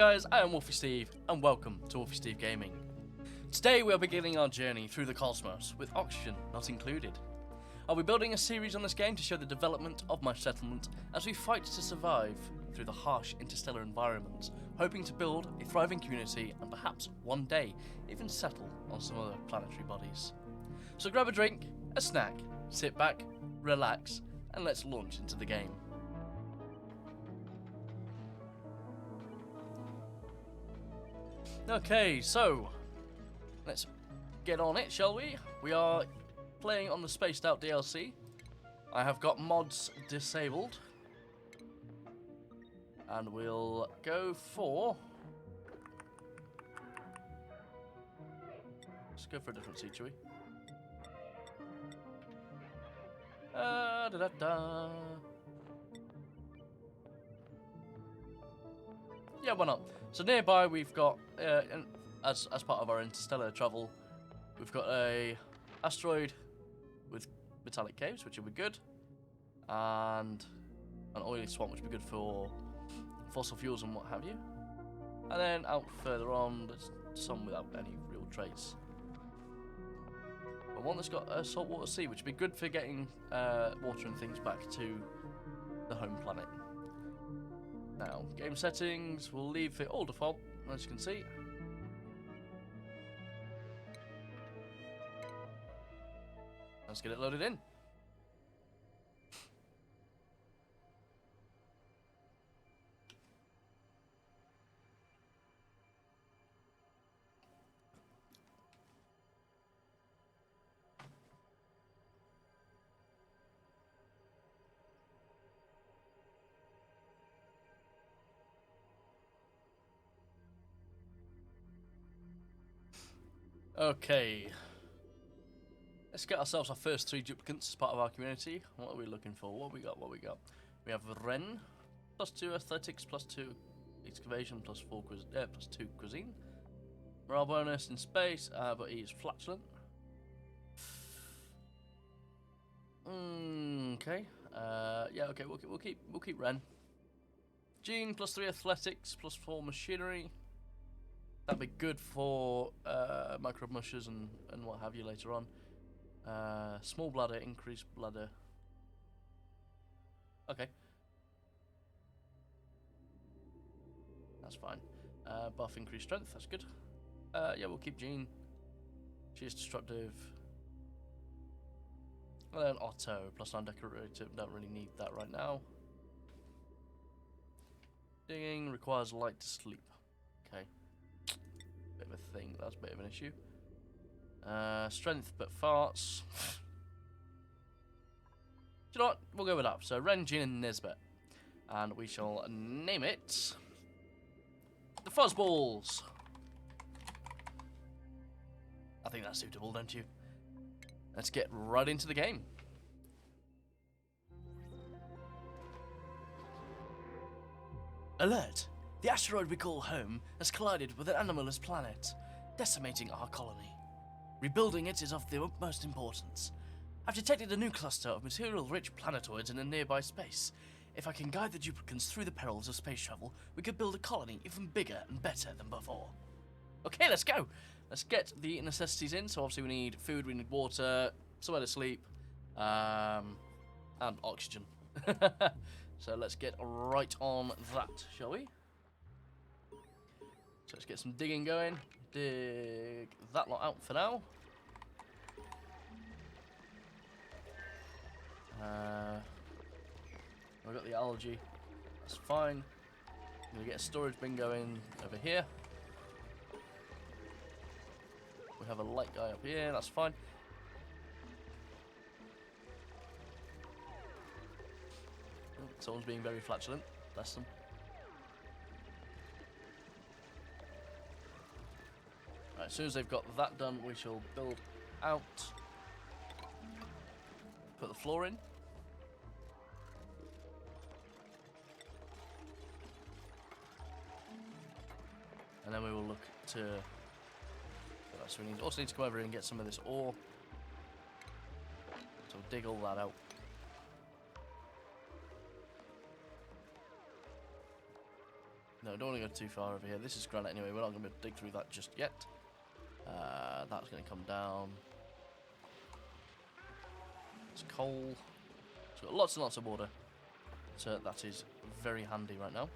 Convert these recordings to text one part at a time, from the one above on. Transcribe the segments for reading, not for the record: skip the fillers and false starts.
Guys, I am Wolfie Steve, and welcome to Wolfie Steve Gaming. Today we are beginning our journey through the cosmos, with oxygen not included. I'll be building a series on this game to show the development of my settlement as we fight to survive through the harsh interstellar environment, hoping to build a thriving community and perhaps one day even settle on some other planetary bodies. So grab a drink, a snack, sit back, relax, and let's launch into the game. Okay, so let's get on it, shall we? We are playing on the Spaced Out DLC. I have got mods disabled. And we'll go for... Let's go for a different seat, shall we? Yeah, why not? So nearby we've got, as part of our interstellar travel, we've got a asteroid with metallic caves, which will be good, and an oily swamp, which will be good for fossil fuels and what have you. And then out further on, there's some without any real trace. But one that's got a saltwater sea, which would be good for getting water and things back to the home planet. Now, game settings, we'll leave it all default, as you can see. Let's get it loaded in. Okay, let's get ourselves our first 3 duplicates as part of our community. What are we looking for? What we got? We have Ren, +2 athletics, +2 excavation, +2 cuisine. Morale bonus in space, but he is flatulent. Okay. Yeah. Okay. We'll keep Ren. Jean, +3 athletics, +4 machinery. That'd be good for microbe mushers and what have you later on. Small bladder, increased bladder. Okay. That's fine. Buff, increased strength, that's good. Yeah, we'll keep Jean. She's destructive. And then Otto, +9 decorative, don't really need that right now. Digging requires light to sleep. Okay. Bit of a thing, that's a bit of an issue. Strength but farts. Do you know what? We'll go with that. So Ren, Jean, and Nisbet. And we shall name it the Fuzzballs. I think that's suitable, don't you? Let's get right into the game. Alert! The asteroid we call home has collided with an anomalous planet, decimating our colony. Rebuilding it is of the utmost importance. I've detected a new cluster of material-rich planetoids in a nearby space. If I can guide the duplicants through the perils of space travel, we could build a colony even bigger and better than before. Okay, let's go! Let's get the necessities in. So obviously we need food, we need water, somewhere to sleep, and oxygen. So let's get right on that, shall we? So let's get some digging going. Dig that lot out for now. We've got the algae. That's fine. I'm going to get a storage bin going over here. We have a light guy up here. That's fine. Oh, someone's being very flatulent. Bless them. Right, as soon as they've got that done, we shall build out. Put the floor in. And then we will look to... So we also need to come over here and get some of this ore. So we'll dig all that out. No, don't want to go too far over here. This is granite anyway. We're not going to dig through that just yet. That's going to come down. It's coal. It's got lots and lots of water. So that is very handy right now.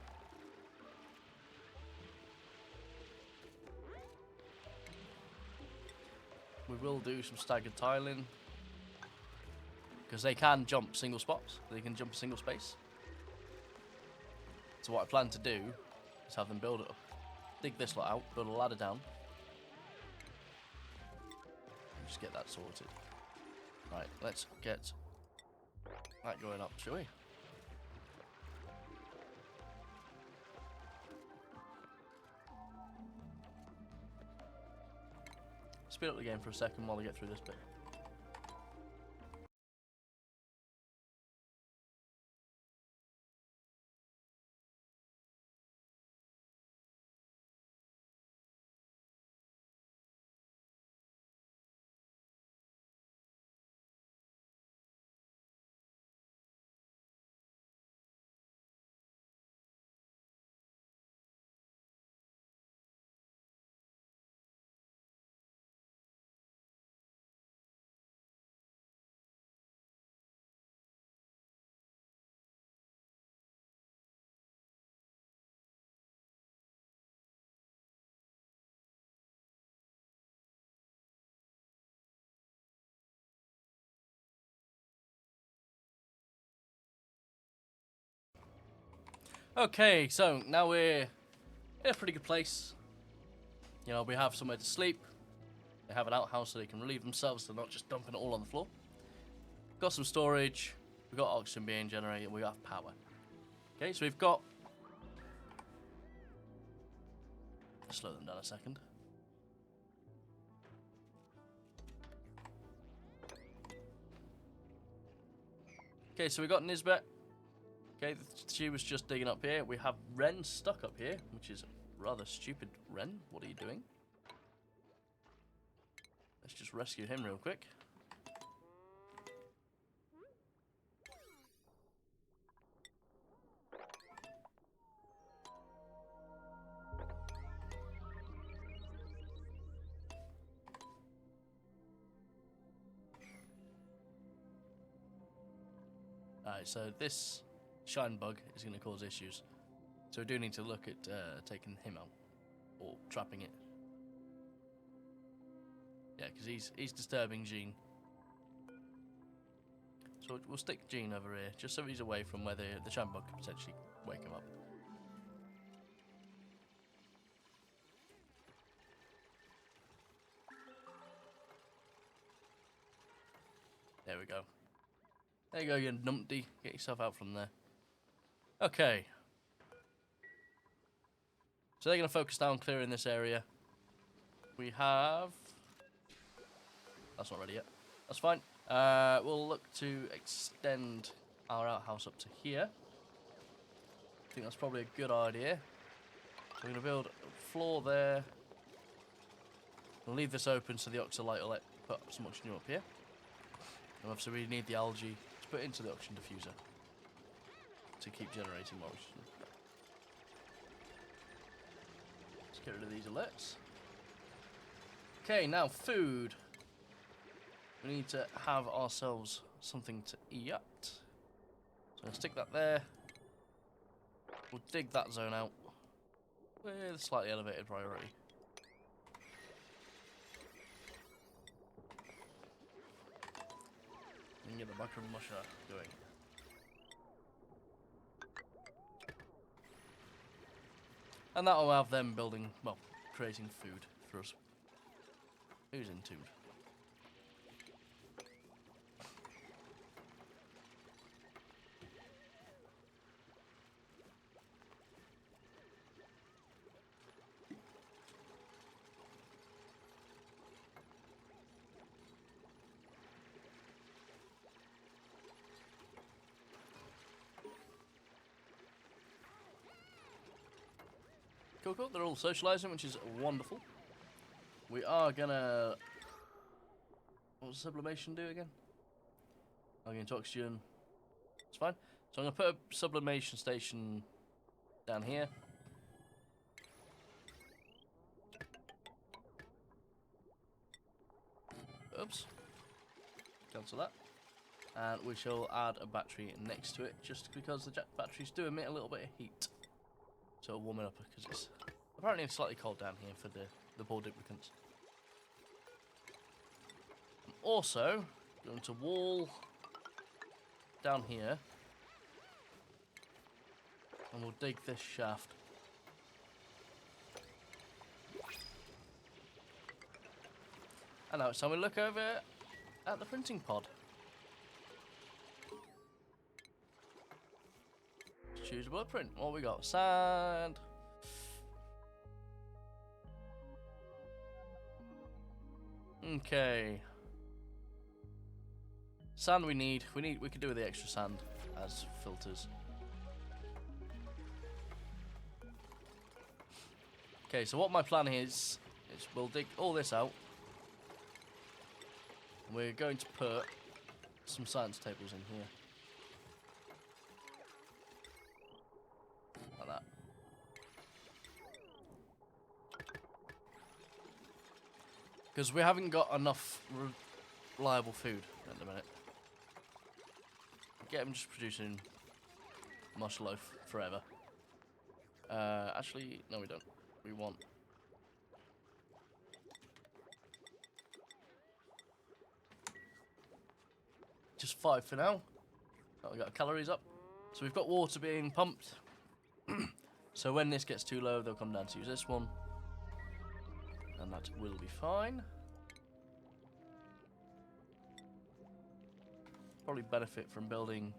We will do some staggered tiling. Because they can jump single spots. They can jump a single space. So what I plan to do is have them build it up. Dig this lot out, build a ladder down. And just get that sorted. Right, let's get that going up, shall we? Speed up the game for a second while I get through this bit. Okay, so now we're in a pretty good place. You know, we have somewhere to sleep. They have an outhouse so they can relieve themselves. They're not just dumping it all on the floor. Got some storage. We've got oxygen being generated. We have power. Okay, so we've got... Slow them down a second. Okay, so we got Nisbet. Okay, she was just digging up here. We have Ren stuck up here, which is rather stupid. Ren, what are you doing? Let's just rescue him real quick. Alright, so this shine bug is going to cause issues. So we do need to look at taking him out. Or trapping it. Yeah, because he's disturbing Jean. So we'll stick Jean over here, just so he's away from where the shine bug could potentially wake him up. There we go. There you go, you numpty. Get yourself out from there. Okay. So they're going to focus down clearing this area. We have... That's not ready yet. That's fine. We'll look to extend our outhouse up to here. I think that's probably a good idea. So we're going to build a floor there. We'll leave this open so the oxalite will put some oxygen up here. And obviously we need the algae to put into the oxygen diffuser to keep generating more oxygen. Let's get rid of these alerts. Okay, now food. We need to have ourselves something to eat. So I'm going to stick that there. We'll dig that zone out with a slightly elevated priority. And get the mushroom musher going. And that'll have them building, well, creating food for us. Who's entombed? Cool, cool. They're all socialising, which is wonderful. We are gonna... What does sublimation do again? I'm going to oxygen. It's fine. So I'm going to put a sublimation station down here. Oops. Cancel that. And we shall add a battery next to it, just because the batteries do emit a little bit of heat. So it'll warm it up, because it's apparently slightly cold down here for the poor duplicants. I'm also going to wall down here. And we'll dig this shaft. And now it's time we look over at the printing pod. Choose a blueprint. What we got? Sand. Okay. Sand we need. We could do with the extra sand as filters. Okay, so what my plan is we'll dig all this out. We're going to put some science tables in here. Like that. Because we haven't got enough reliable food at the minute. Get them just producing mush loaf forever. Actually, no we don't. We want... just 5 for now. Oh, we got calories up. So we've got water being pumped. So when this gets too low, they'll come down to use this one. And that will be fine. Probably benefit from building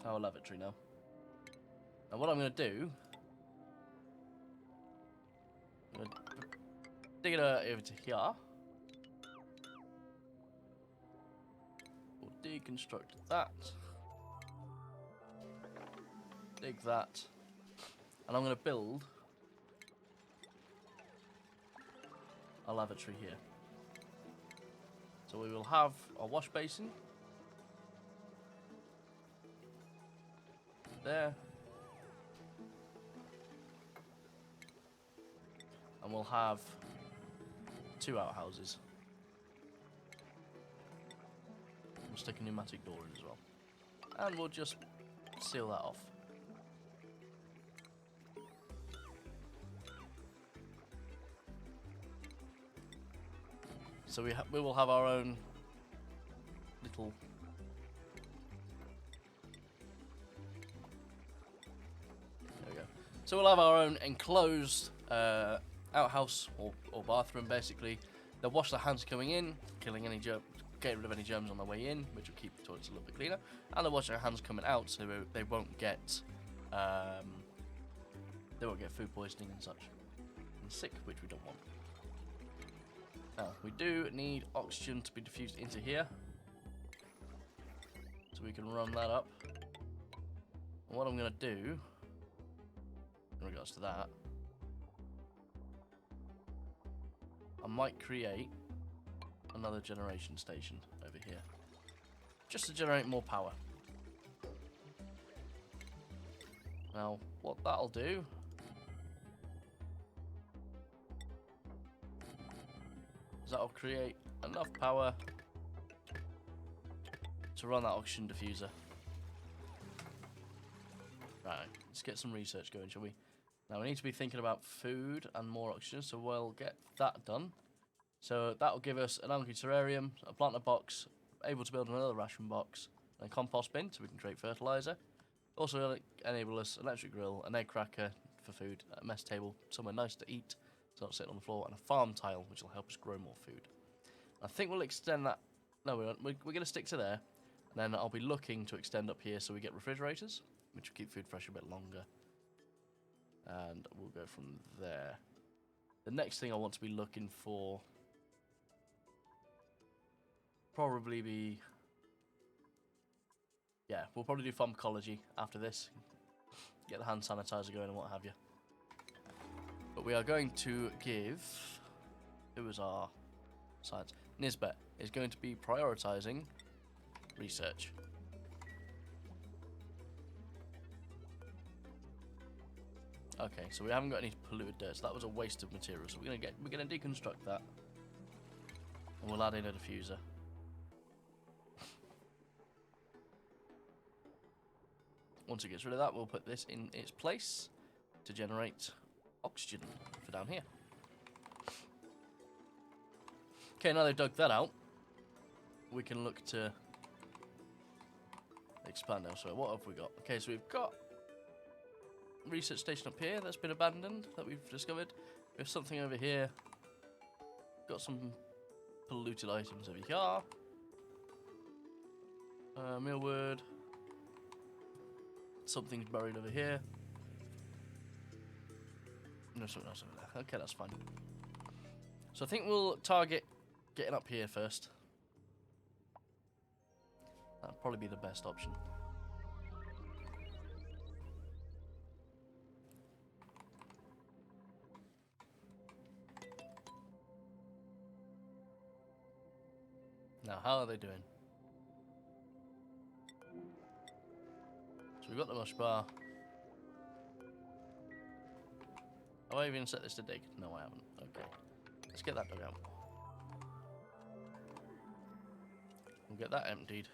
our lavatory now. Now what I'm going to do... I'm going to dig it over to here. We'll deconstruct that. Dig that. And I'm going to build a lavatory here. So we will have a wash basin. There. And we'll have 2 outhouses. We'll stick a pneumatic door in as well. And we'll just seal that off. So we will have our own little... There we go. So we'll have our own enclosed outhouse or bathroom, basically. They'll wash their hands coming in, killing any germs, getting rid of any germs on their way in, which will keep the toilets a little bit cleaner. And they'll wash their hands coming out, so they won't get food poisoning and such, and sick, which we don't want. Now we do need oxygen to be diffused into here, so we can run that up. And what I'm going to do in regards to that, I might create another generation station over here, just to generate more power. Now, what that'll do is that'll create enough power to run that oxygen diffuser. Right, let's get some research going, shall we? Now, we need to be thinking about food and more oxygen, so we'll get that done. So that'll give us an algae terrarium, a planter box, able to build another ration box, and a compost bin so we can create fertilizer. Also enable us an electric grill, an egg cracker for food, a mess table, somewhere nice to eat, so not sitting on the floor, and a farm tile which will help us grow more food. I think we'll extend that. No, we won't. We're going to stick to there, and then I'll be looking to extend up here so we get refrigerators, which will keep food fresh a bit longer. And we'll go from there. The next thing I want to be looking for probably be... yeah, we'll probably do pharmacology after this. Get the hand sanitizer going and what have you. But we are going to give... who is our science? Nisbet is going to be prioritising research. Okay, so we haven't got any polluted dirt, so that was a waste of material. So we're gonna deconstruct that. And we'll add in a diffuser. Once it gets rid of that, we'll put this in its place to generate oxygen for down here. Okay, now they've dug that out, we can look to expand elsewhere. What have we got? Okay, so we've got a research station up here that's been abandoned, that we've discovered. We have something over here. Got some polluted items over here. Millwood. Something's buried over here. No, something else over there. Okay, that's fine. So I think we'll target getting up here first. That'd probably be the best option. Now, how are they doing? So we've got the mush bar. Have I even set this to dig? No, I haven't. Okay. Let's get that dug out. We'll get that emptied.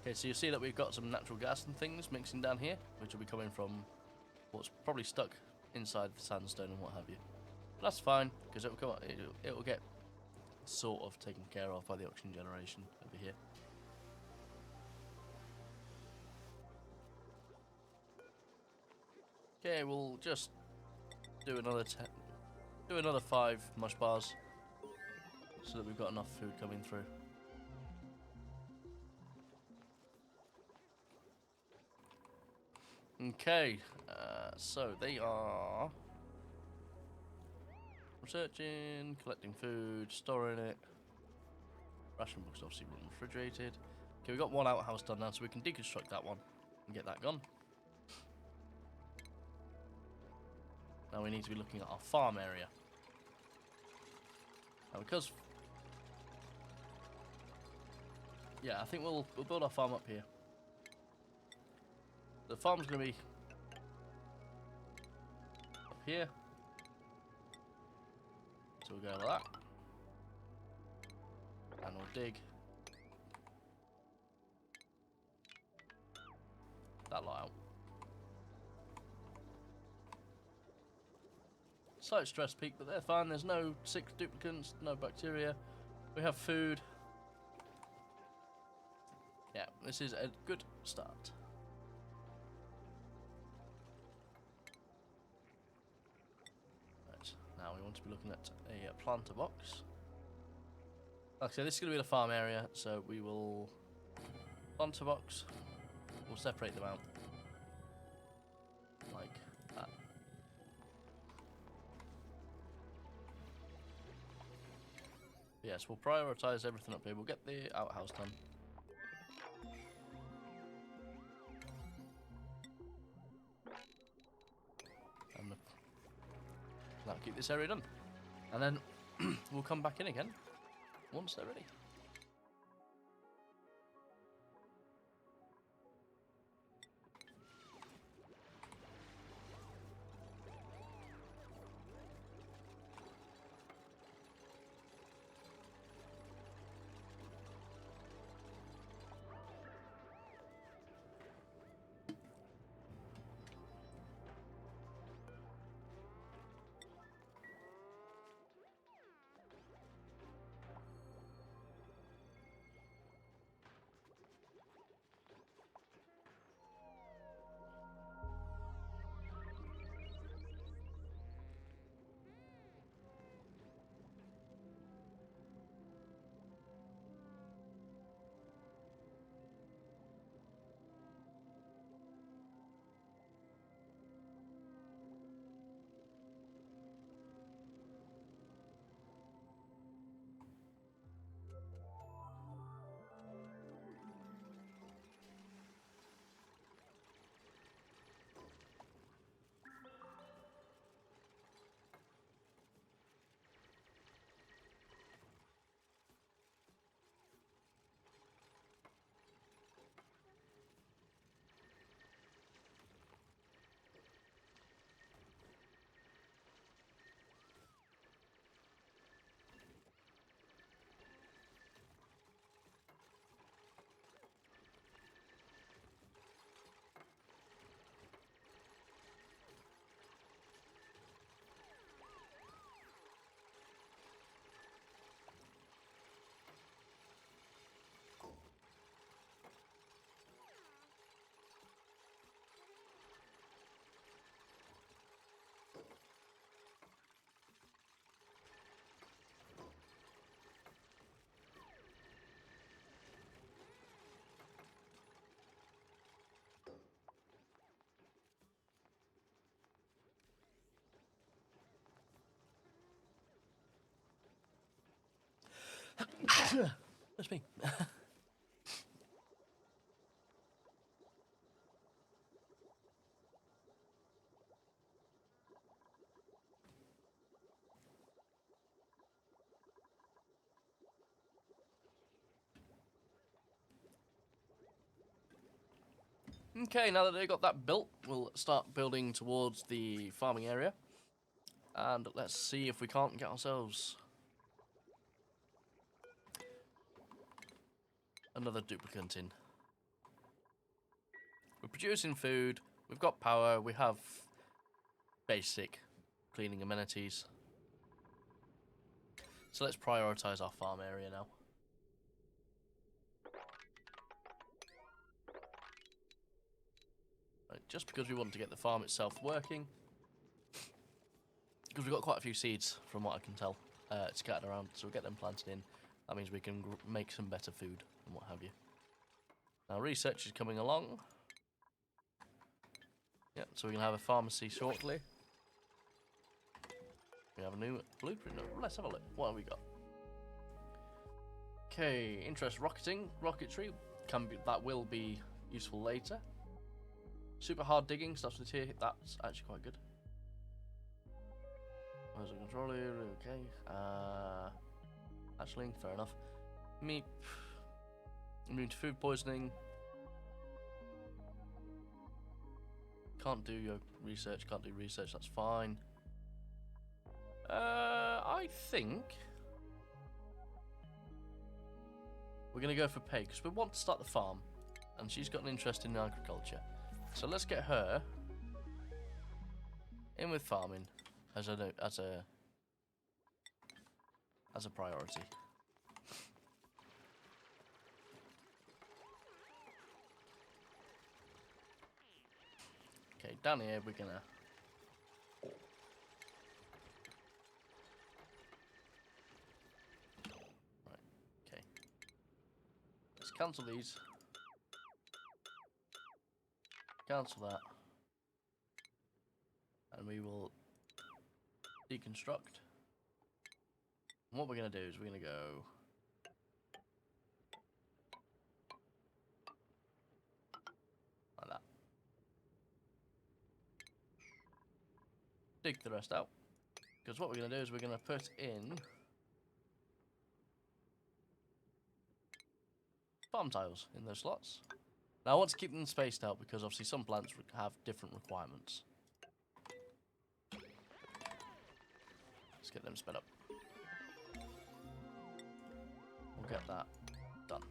Okay, so you see that we've got some natural gas and things mixing down here, which will be coming from what's probably stuck inside the sandstone and what have you. But that's fine, because it'll get sort of taken care of by the oxygen generation over here. Okay, we'll just do another 5 mush bars so that we've got enough food coming through. Okay, so they are researching, collecting food, storing it. Ration books obviously run refrigerated. Okay, we've got one outhouse done now, so we can deconstruct that one and get that gone. Now we need to be looking at our farm area. Now because... yeah, I think we'll build our farm up here. The farm's going to be up here. So we'll go like that. And we'll dig that lot out. Slight stress peak, but they're fine. There's no sick duplicants, no bacteria. We have food. Yeah, this is a good start. Right, now we want to be looking at a planter box. Like I said, this is going to be the farm area, so we will planter box. We'll separate them out like that. Yes, we'll prioritise everything up here. We'll get the outhouse done. And that'll keep this area done. And then we'll come back in again once they're ready. That's me. Okay, now that they got that built, we'll start building towards the farming area. And let's see if we can't get ourselves another duplicant in. We're producing food, we've got power, we have basic cleaning amenities. So let's prioritize our farm area now. Right, just because we want to get the farm itself working. Because we've got quite a few seeds, from what I can tell, scattered around, so we'll get them planted in. That means we can make some better food and what have you. Now research is coming along. Yeah, so we can have a pharmacy shortly. We have a new blueprint. Let's have a look. What have we got? Okay, interest rocketry that will be useful later. Super hard digging stuff with here. That's actually quite good. Where's the controller? Okay. Actually, fair enough. Meep. Immune to food poisoning. Can't do your research. Can't do research. That's fine. I think we're gonna go for pay because we want to start the farm, and she's got an interest in agriculture. So let's get her in with farming as a priority. Okay, down here we're gonna cancel these. Cancel that. And we will deconstruct. And what we're going to do is we're going to go like that. Dig the rest out. Because what we're going to do is we're going to put in farm tiles in those slots. Now I want to keep them spaced out because obviously some plants have different requirements. Let's get them sped up. We'll get that done.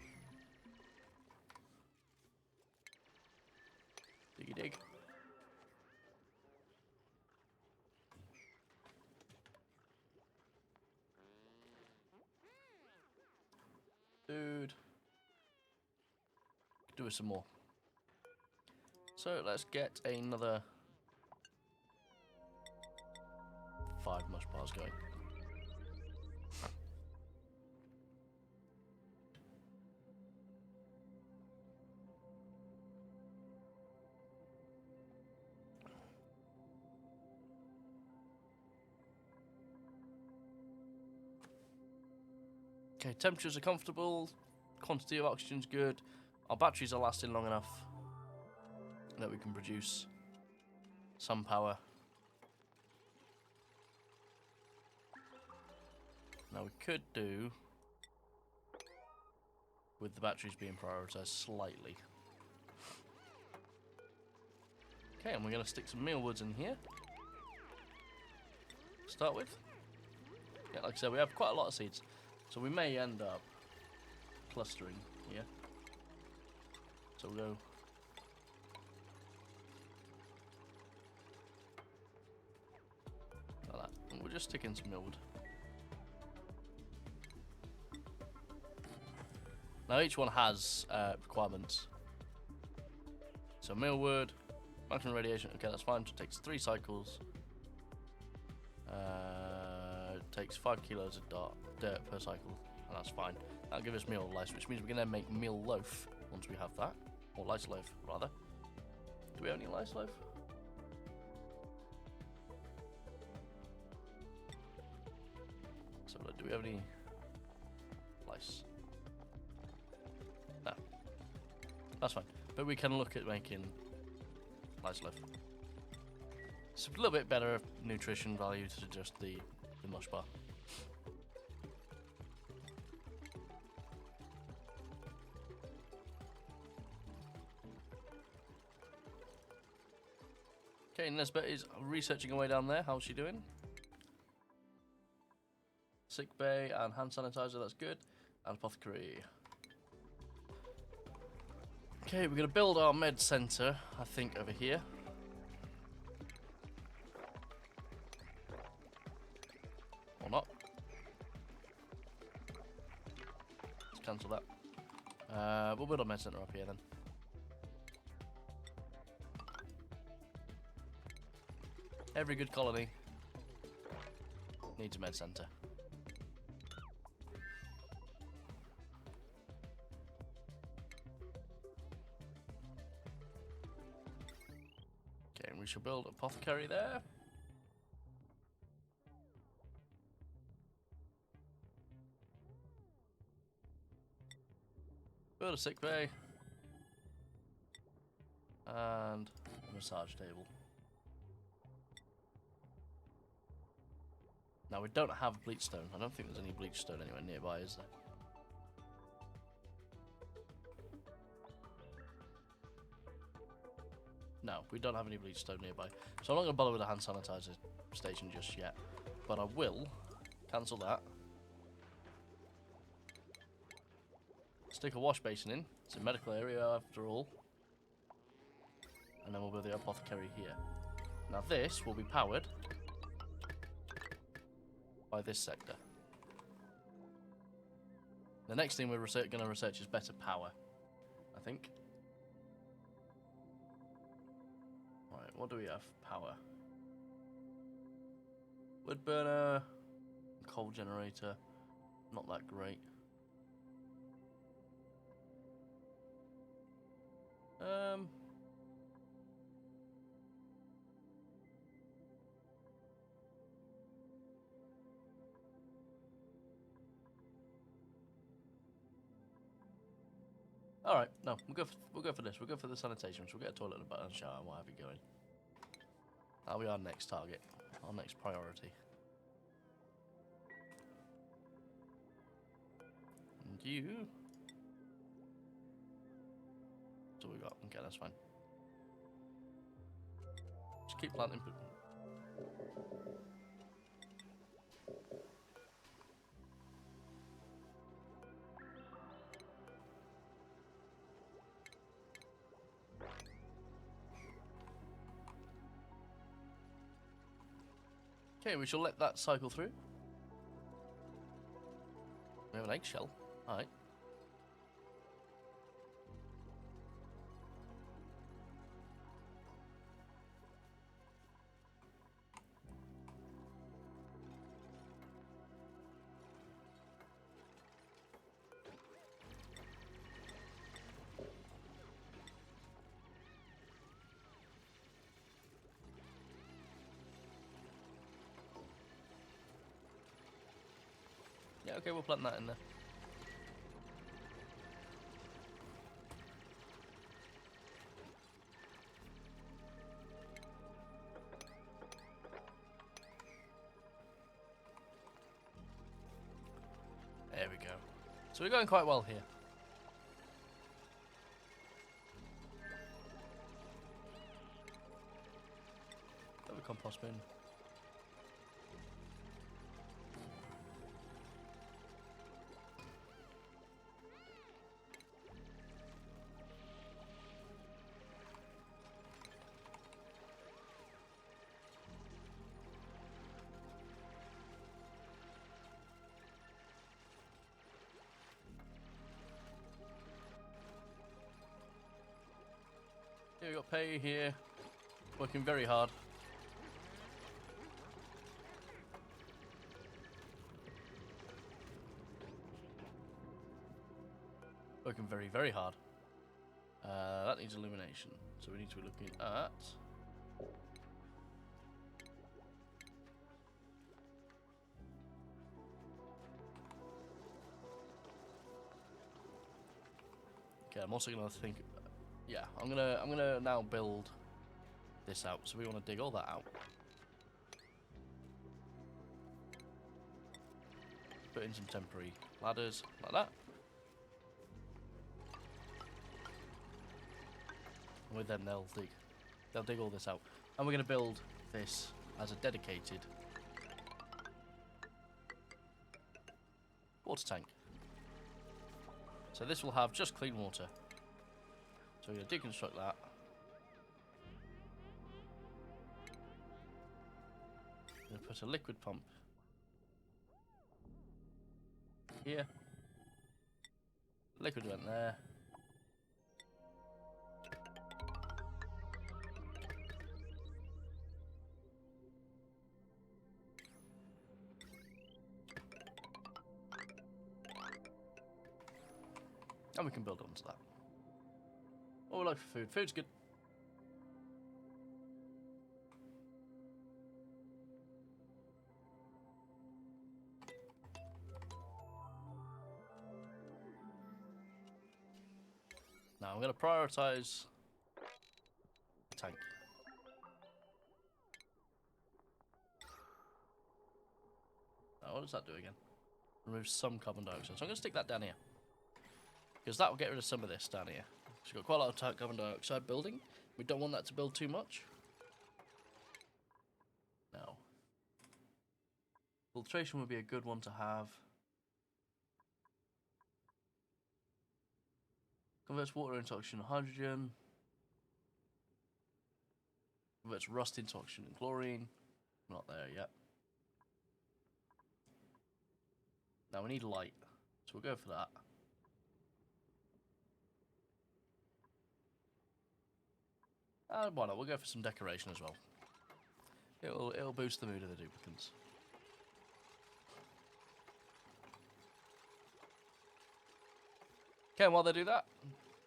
Diggy dig. Dude. Do some more. So let's get another 5 mush bars going. Okay, temperatures are comfortable, quantity of oxygen's good. Our batteries are lasting long enough that we can produce some power. Now we could do with the batteries being prioritized slightly. Okay, and we're going to stick some mealwoods in here to start with. Yeah, like I said, we have quite a lot of seeds, so we may end up clustering here. So we'll go like that, and we'll just stick in some millwood. Now each one has requirements. So millwood, maximum radiation. Okay, that's fine. It takes 3 cycles. It takes 5 kilos of dirt per cycle, and that's fine. That'll give us meal lice, which means we can then make meal loaf once we have that. Or lice loaf, rather. Do we have any lice loaf? So, do we have any lice? That's fine. But we can look at making nice loaf. It's a little bit better nutrition value to just the mush bar. Okay, Nesbet is researching away down there. How's she doing? Sick bay and hand sanitizer, that's good. And apothecary. Okay, we're going to build our med center, I think, over here. Or not. Let's cancel that. We'll build a med center up here then. Every good colony needs a med center. Okay, and we shall build apothecary there. Build a sick bay. And a massage table. Now, we don't have bleach stone. I don't think there's any bleach stone anywhere nearby, is there? No, we don't have any bleach stone nearby. So I'm not going to bother with the hand sanitizer station just yet. But I will cancel that. Stick a wash basin in. It's a medical area after all. And then we'll build the apothecary here. Now this will be powered by this sector. The next thing we're going to research is better power, I think. Right, what do we have? Power. Wood burner, coal generator, not that great. All right, no, we'll go for this. We'll go for the sanitation. So we'll get a toilet and a shower and what have you going. That'll be our next target, our next priority. And you. That's all we got. Okay, that's fine. Just keep planting. Okay, we shall let that cycle through. We have an eggshell. Alright. Yeah, okay, we'll plant that in there. There we go. So we're going quite well here. Have a compost bin. Here we got Pay here, working very hard. Working very, very hard. That needs illumination, so we need to be looking at... Okay, I'm also going to think Yeah, I'm gonna now build this out. So we want to dig all that out. Put in some temporary ladders like that. And with them they'll dig all this out. And we're gonna build this as a dedicated water tank. So this will have just clean water. So we're going to deconstruct that. We're going to put a liquid pump here. Liquid went there. And we can build onto that. What we like for food? Food's good. Now I'm going to prioritize the tank. Now what does that do again? Remove some carbon dioxide. So I'm going to stick that down here. Because that will get rid of some of this down here. So we've got quite a lot of carbon dioxide building. We don't want that to build too much. Now, filtration would be a good one to have. Converts water into oxygen and hydrogen. Converts rust into oxygen and chlorine. Not there yet. Now we need light. So we'll go for that. And why not? We'll go for some decoration as well. It'll boost the mood of the duplicants. Okay, and while they do that,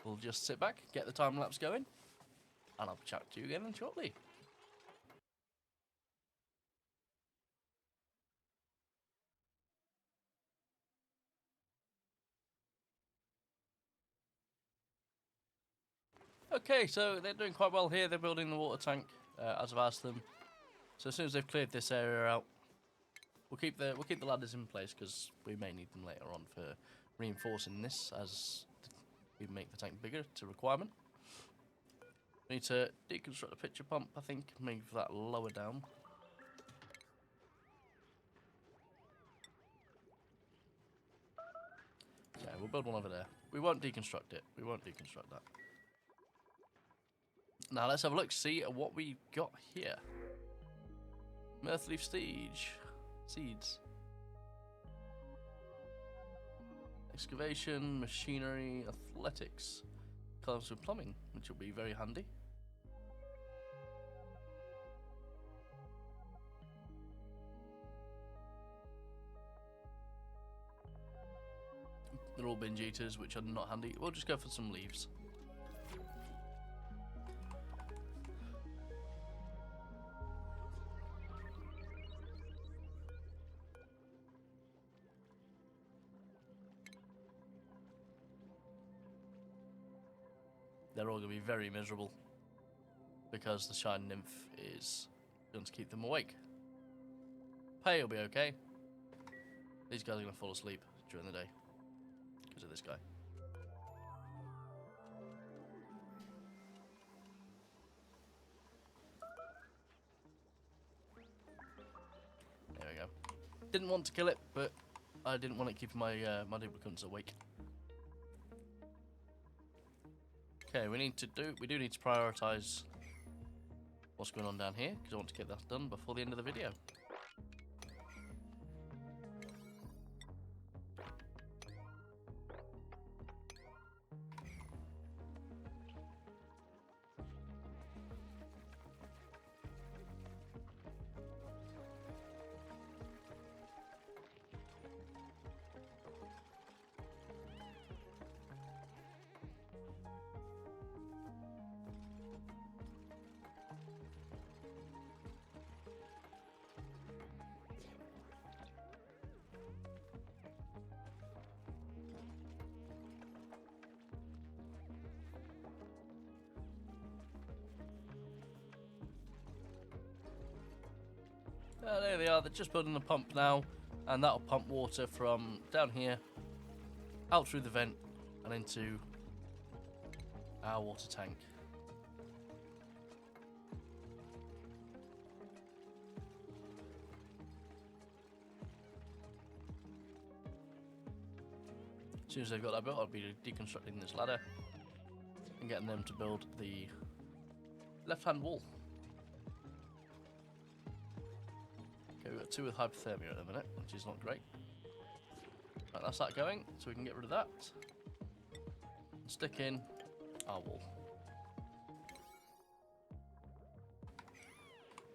we'll just sit back, get the time lapse going, and I'll chat to you again shortly. Okay, so they're doing quite well here. They're building the water tank, as I've asked them. So as soon as they've cleared this area out, we'll keep the ladders in place because we may need them later on for reinforcing this as we make the tank bigger to requirement. We need to deconstruct the pitcher pump, I think, move that lower down. Yeah, we'll build one over there. We won't deconstruct it. We won't deconstruct that. Now let's have a look, see what we got here. Mirthleaf seeds. Excavation, machinery, athletics. Comes with plumbing, which will be very handy. They're all binge eaters, which are not handy. We'll just go for some leaves. They're all going to be very miserable because the Shine Nymph is going to keep them awake. Pay will be okay. These guys are going to fall asleep during the day because of this guy. There we go. Didn't want to kill it, but I didn't want it keeping my my duplicants awake. Okay, we do need to prioritize what's going on down here because I want to get that done before the end of the video. There they are. They're just building a pump now, and that'll pump water from down here out through the vent and into our water tank. As soon as they've got that built, I'll be deconstructing this ladder and getting them to build the left-hand wall. Okay, we've got 2 with hypothermia at the minute, which is not great. Right, that's that going, so we can get rid of that. And stick in our wall.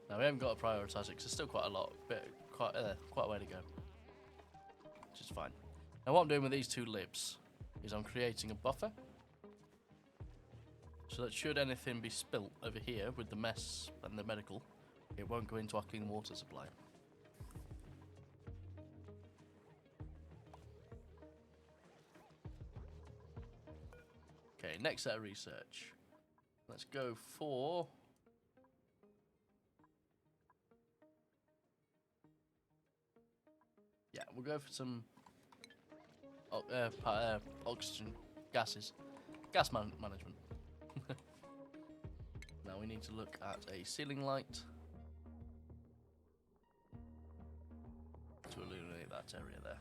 Now we haven't got to prioritise it because there's still quite a lot, quite a way to go, which is fine. Now what I'm doing with these 2 libs is I'm creating a buffer, so that should anything be spilt over here with the mess and the medical, it won't go into our clean water supply. Okay, next set of research. Let's go for... yeah, we'll go for some oxygen gases. Gas management. Now we need to look at a ceiling light to illuminate that area there.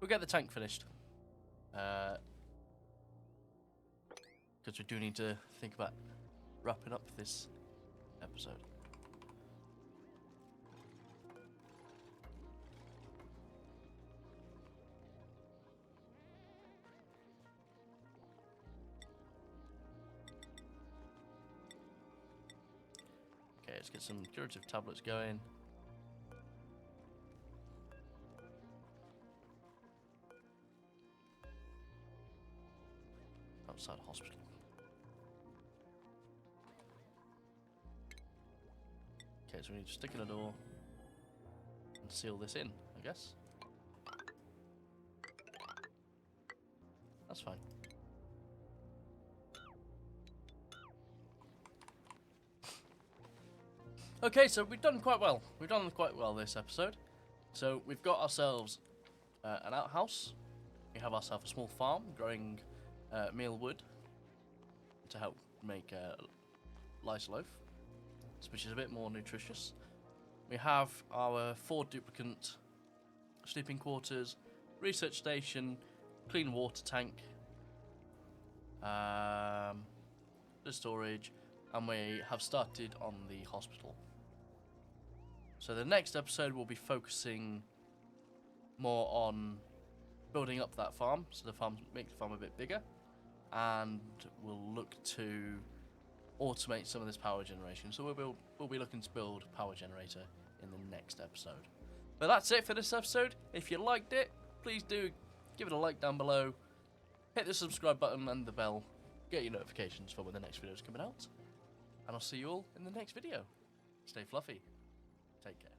We'll get the tank finished. Because we do need to think about wrapping up this episode. Okay, let's get some curative tablets going. Outside hospital. Okay, so we need to stick in a door and seal this in, I guess. That's fine. Okay, so we've done quite well. We've done quite well this episode. So we've got ourselves an outhouse. We have ourselves a small farm growing meal wood to help make lice loaf, which is a bit more nutritious. We have our 4 duplicant sleeping quarters, research station, clean water tank, the storage, and we have started on the hospital. So the next episode will be focusing more on building up that farm, so make the farm a bit bigger, and we'll look to automate some of this power generation. So we'll be looking to build a power generator in the next episode. But that's it for this episode. If you liked it, please do give it a like down below, hit the subscribe button and the bell, get your notifications for when the next video is coming out, and I'll see you all in the next video. Stay fluffy. Take care.